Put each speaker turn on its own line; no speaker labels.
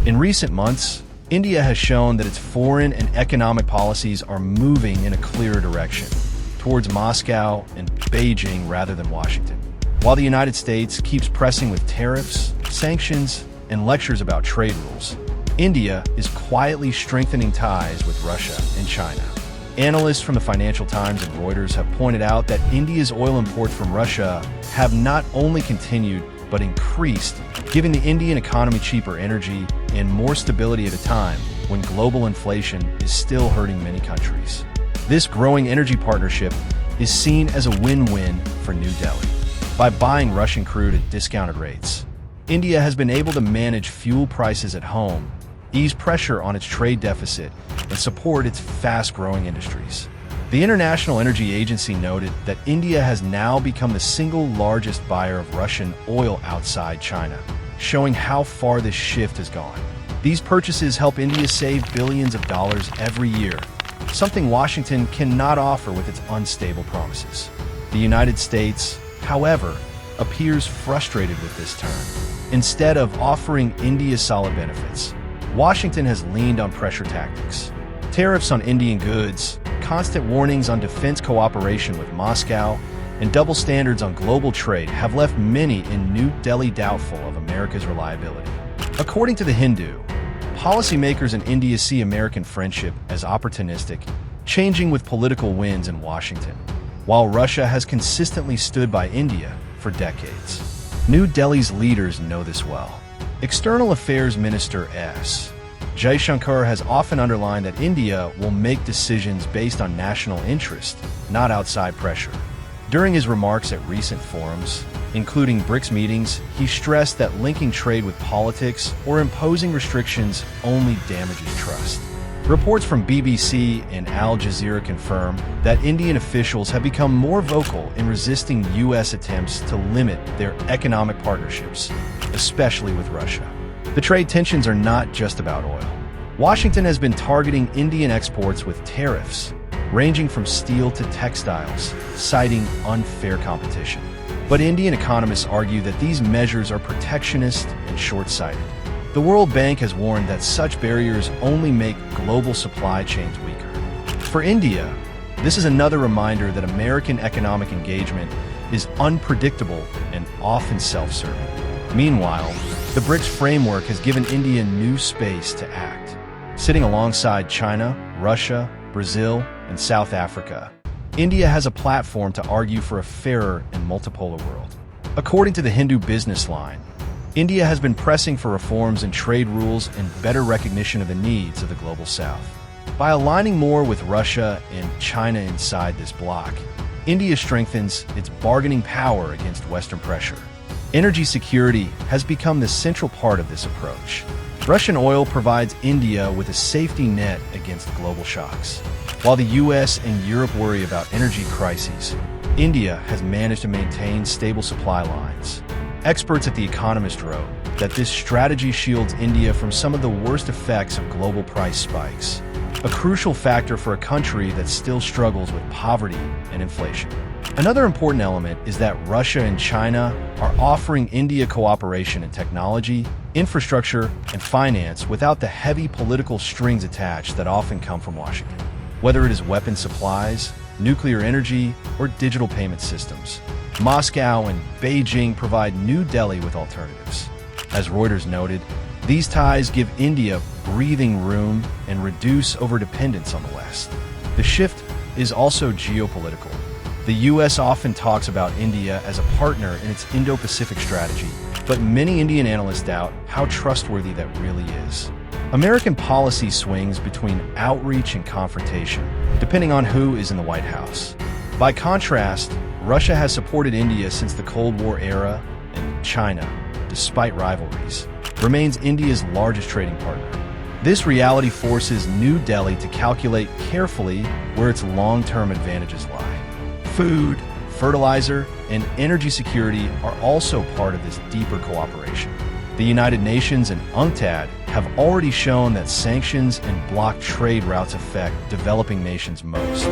In recent months, India has shown that its foreign and economic policies are moving in a clearer direction, towards Moscow and Beijing rather than Washington. While the United States keeps pressing with tariffs, sanctions, and lectures about trade rules, India is quietly strengthening ties with Russia and China. Analysts from the Financial Times and Reuters have pointed out that India's oil imports from Russia have not only continued but increased, giving the Indian economy cheaper energy and more stability at a time when global inflation is still hurting many countries. This growing energy partnership is seen as a win-win for New Delhi. By buying Russian crude at discounted rates, India has been able to manage fuel prices at home, ease pressure on its trade deficit, and support its fast-growing industries. The International Energy Agency noted that India has now become the single largest buyer of Russian oil outside China, showing how far this shift has gone. These purchases help India save billions of dollars every year, something Washington cannot offer with its unstable promises. The United States, however, appears frustrated with this turn. Instead of offering India solid benefits, Washington has leaned on pressure tactics. Tariffs on Indian goods, constant warnings on defense cooperation with Moscow, and double standards on global trade have left many in New Delhi doubtful of America's reliability. According to The Hindu, policymakers in India see American friendship as opportunistic, changing with political winds in Washington, while Russia has consistently stood by India for decades. New Delhi's leaders know this well. External Affairs Minister S. Jaishankar has often underlined that India will make decisions based on national interest, not outside pressure. During his remarks at recent forums, including BRICS meetings, he stressed that linking trade with politics or imposing restrictions only damages trust. Reports from BBC and Al Jazeera confirm that Indian officials have become more vocal in resisting U.S. attempts to limit their economic partnerships, especially with Russia. The trade tensions are not just about oil. Washington has been targeting Indian exports with tariffs, ranging from steel to textiles, citing unfair competition. But Indian economists argue that these measures are protectionist and short-sighted. The World Bank has warned that such barriers only make global supply chains weaker. For India, this is another reminder that American economic engagement is unpredictable and often self-serving. Meanwhile, the BRICS framework has given India new space to act. Sitting alongside China, Russia, Brazil, and South Africa, India has a platform to argue for a fairer and multipolar world. According to the Hindu Business Line, India has been pressing for reforms in trade rules and better recognition of the needs of the Global South. By aligning more with Russia and China inside this bloc, India strengthens its bargaining power against Western pressure. Energy security has become the central part of this approach. Russian oil provides India with a safety net against global shocks. While the US and Europe worry about energy crises, India has managed to maintain stable supply lines. Experts at The Economist wrote that this strategy shields India from some of the worst effects of global price spikes, a crucial factor for a country that still struggles with poverty and inflation. Another important element is that Russia and China are offering India cooperation in technology, infrastructure, and finance without the heavy political strings attached that often come from Washington. Whether it is weapon supplies, nuclear energy, or digital payment systems, Moscow and Beijing provide New Delhi with alternatives. As Reuters noted, these ties give India breathing room and reduce overdependence on the West. The shift is also geopolitical. The U.S. often talks about India as a partner in its Indo-Pacific strategy, but many Indian analysts doubt how trustworthy that really is. American policy swings between outreach and confrontation, depending on who is in the White House. By contrast, Russia has supported India since the Cold War era, and China, despite rivalries, remains India's largest trading partner. This reality forces New Delhi to calculate carefully where its long-term advantages lie. Food, fertilizer, and energy security are also part of this deeper cooperation. The United Nations and UNCTAD have already shown that sanctions and blocked trade routes affect developing nations most.